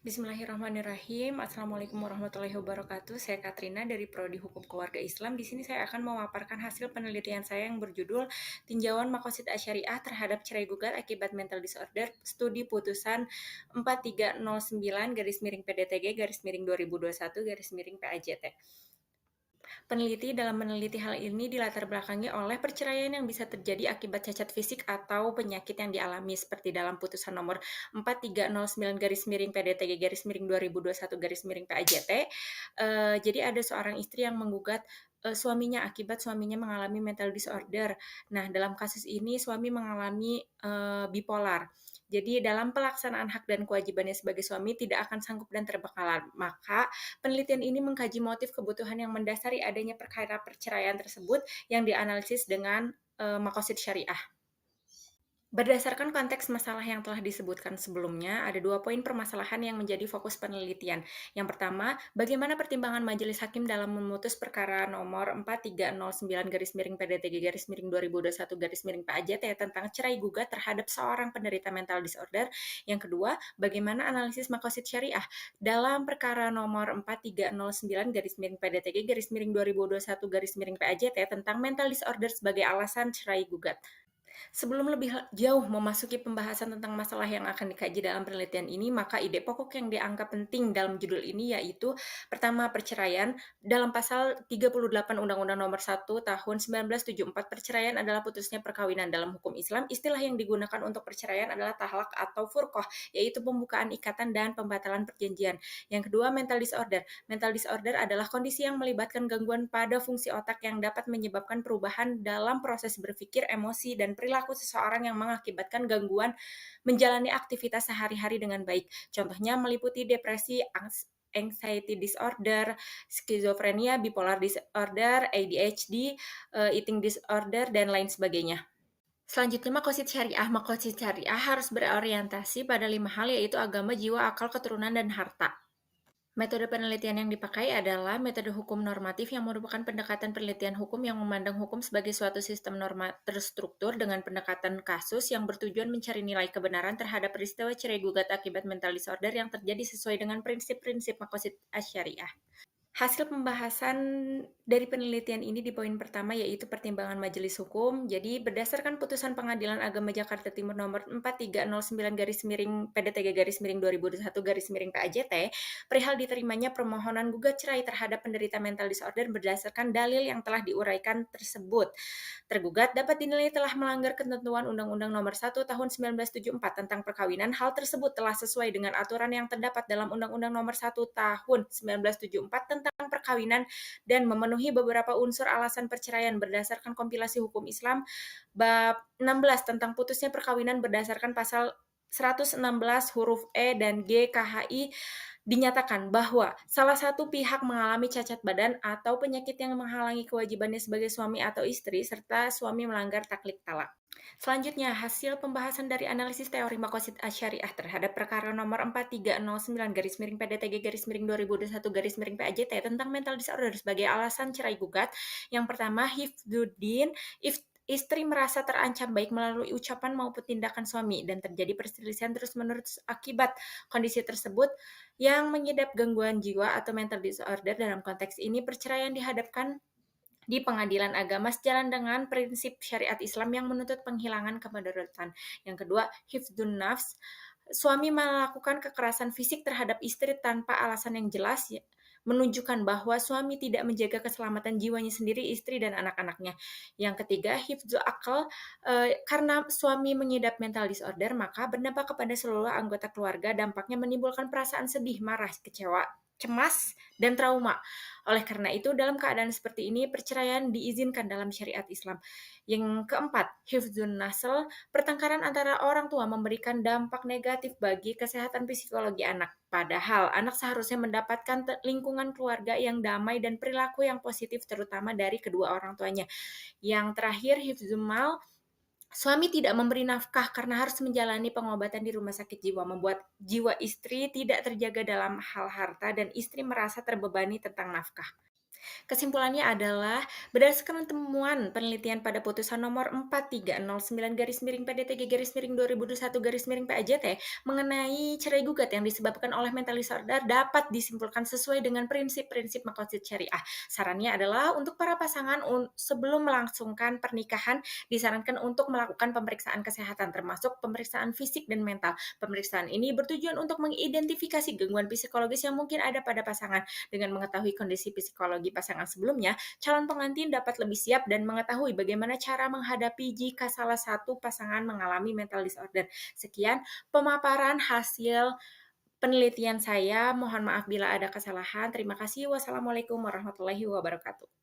Bismillahirrahmanirrahim. Assalamualaikum warahmatullahi wabarakatuh. Saya Katrina dari Prodi Hukum Keluarga Islam. Di sini saya akan memaparkan hasil penelitian saya yang berjudul Tinjauan Maqasid Asyariah terhadap Cerai Gugat Akibat Mental Disorder, Studi Putusan 4309-PDTG-2021-PAJT. Peneliti dalam meneliti hal ini dilatar belakangi oleh perceraian yang bisa terjadi akibat cacat fisik atau penyakit yang dialami seperti dalam putusan nomor 4309-PDTG-2021-PAJT. Jadi ada seorang istri yang menggugat suaminya akibat suaminya mengalami mental disorder. Nah, dalam kasus ini suami mengalami bipolar. Jadi dalam pelaksanaan hak dan kewajibannya sebagai suami tidak akan sanggup dan terbengkalai. Maka penelitian ini mengkaji motif kebutuhan yang mendasari adanya perkara perceraian tersebut yang dianalisis dengan maqasid syariah. Berdasarkan konteks masalah yang telah disebutkan sebelumnya, ada 2 poin permasalahan yang menjadi fokus penelitian. Yang pertama, bagaimana pertimbangan majelis hakim dalam memutus perkara nomor 4309-PDTG-2021-PAJT tentang cerai gugat terhadap seorang penderita mental disorder. Yang kedua, bagaimana analisis maqasid syariah dalam perkara nomor 4309-PDTG-2021-PAJT tentang mental disorder sebagai alasan cerai gugat. Sebelum lebih jauh memasuki pembahasan tentang masalah yang akan dikaji dalam penelitian ini, maka ide pokok yang dianggap penting dalam judul ini yaitu pertama, perceraian. Dalam pasal 38 Undang-Undang Nomor 1 Tahun 1974, perceraian adalah putusnya perkawinan. Dalam hukum Islam, istilah yang digunakan untuk perceraian adalah tahlak atau furqah, yaitu pembukaan ikatan dan pembatalan perjanjian. Yang kedua, mental disorder. Mental disorder adalah kondisi yang melibatkan gangguan pada fungsi otak yang dapat menyebabkan perubahan dalam proses berpikir, emosi, dan perilaku seseorang yang mengakibatkan gangguan menjalani aktivitas sehari-hari dengan baik. Contohnya meliputi depresi, anxiety disorder, skizofrenia, bipolar disorder, ADHD, eating disorder, dan lain sebagainya. Selanjutnya, maqasid syariah. Maqasid syariah harus berorientasi pada 5 hal, yaitu agama, jiwa, akal, keturunan, dan harta. Metode penelitian yang dipakai adalah metode hukum normatif yang merupakan pendekatan penelitian hukum yang memandang hukum sebagai suatu sistem norma terstruktur dengan pendekatan kasus yang bertujuan mencari nilai kebenaran terhadap peristiwa cerai gugat akibat mental disorder yang terjadi sesuai dengan prinsip-prinsip maqasid asy-syariah. Hasil pembahasan dari penelitian ini di poin pertama yaitu pertimbangan majelis hukum. Jadi berdasarkan putusan Pengadilan Agama Jakarta Timur nomor 4309-PDTG-2021-PAJT perihal diterimanya permohonan gugat cerai terhadap penderita mental disorder berdasarkan dalil yang telah diuraikan tersebut. Tergugat dapat dinilai telah melanggar ketentuan Undang-Undang Nomor 1 Tahun 1974 tentang perkawinan. Hal tersebut telah sesuai dengan aturan yang terdapat dalam Undang-Undang Nomor 1 Tahun 1974 tentang perkawinan dan memenuhi beberapa unsur alasan perceraian berdasarkan kompilasi hukum Islam bab 16 tentang putusnya perkawinan berdasarkan pasal 116 huruf E dan G KHI dinyatakan bahwa salah satu pihak mengalami cacat badan atau penyakit yang menghalangi kewajibannya sebagai suami atau istri, serta suami melanggar taklid talak. Selanjutnya, hasil pembahasan dari analisis teori maqasid asy-syariah terhadap perkara nomor 4309-PDTG-2021-PAJT tentang mental disorder sebagai alasan cerai gugat. Yang pertama, hifdzuddin, istri merasa terancam baik melalui ucapan maupun tindakan suami dan terjadi perselisihan terus-menerus akibat kondisi tersebut yang mengidap gangguan jiwa atau mental disorder. Dalam konteks ini, perceraian dihadapkan di pengadilan agama sejalan dengan prinsip syariat Islam yang menuntut penghilangan kemudaratan. Yang kedua, hifdzun nafs. Suami melakukan kekerasan fisik terhadap istri tanpa alasan yang jelas, menunjukkan bahwa suami tidak menjaga keselamatan jiwanya sendiri, istri, dan anak-anaknya. Yang ketiga, hifdzu akal. Karena suami mengidap mental disorder, maka berdampak kepada seluruh anggota keluarga. Dampaknya menimbulkan perasaan sedih, marah, kecewa, cemas, dan trauma. Oleh karena itu, dalam keadaan seperti ini, perceraian diizinkan dalam syariat Islam. Yang keempat, hifdzun nasl. Pertengkaran antara orang tua memberikan dampak negatif bagi kesehatan psikologi anak. Padahal, anak seharusnya mendapatkan lingkungan keluarga yang damai dan perilaku yang positif terutama dari kedua orang tuanya. Yang terakhir, hifdzun mal. Suami tidak memberi nafkah karena harus menjalani pengobatan di rumah sakit jiwa, membuat jiwa istri tidak terjaga dalam hal harta dan istri merasa terbebani tentang nafkah. Kesimpulannya adalah, berdasarkan temuan penelitian pada putusan nomor 4309 garis miring PDTG garis miring 2021 garis miring PAJT mengenai cerai gugat yang disebabkan oleh mental disorder dapat disimpulkan sesuai dengan prinsip-prinsip makosid syariah. Sarannya adalah untuk para pasangan sebelum melangsungkan pernikahan disarankan untuk melakukan pemeriksaan kesehatan termasuk pemeriksaan fisik dan mental. Pemeriksaan ini bertujuan untuk mengidentifikasi gangguan psikologis yang mungkin ada pada pasangan. Dengan mengetahui kondisi psikologi pasangan sebelumnya, calon pengantin dapat lebih siap dan mengetahui bagaimana cara menghadapi jika salah satu pasangan mengalami mental disorder. Sekian pemaparan hasil penelitian saya. Mohon maaf bila ada kesalahan. Terima kasih. Wassalamualaikum warahmatullahi wabarakatuh.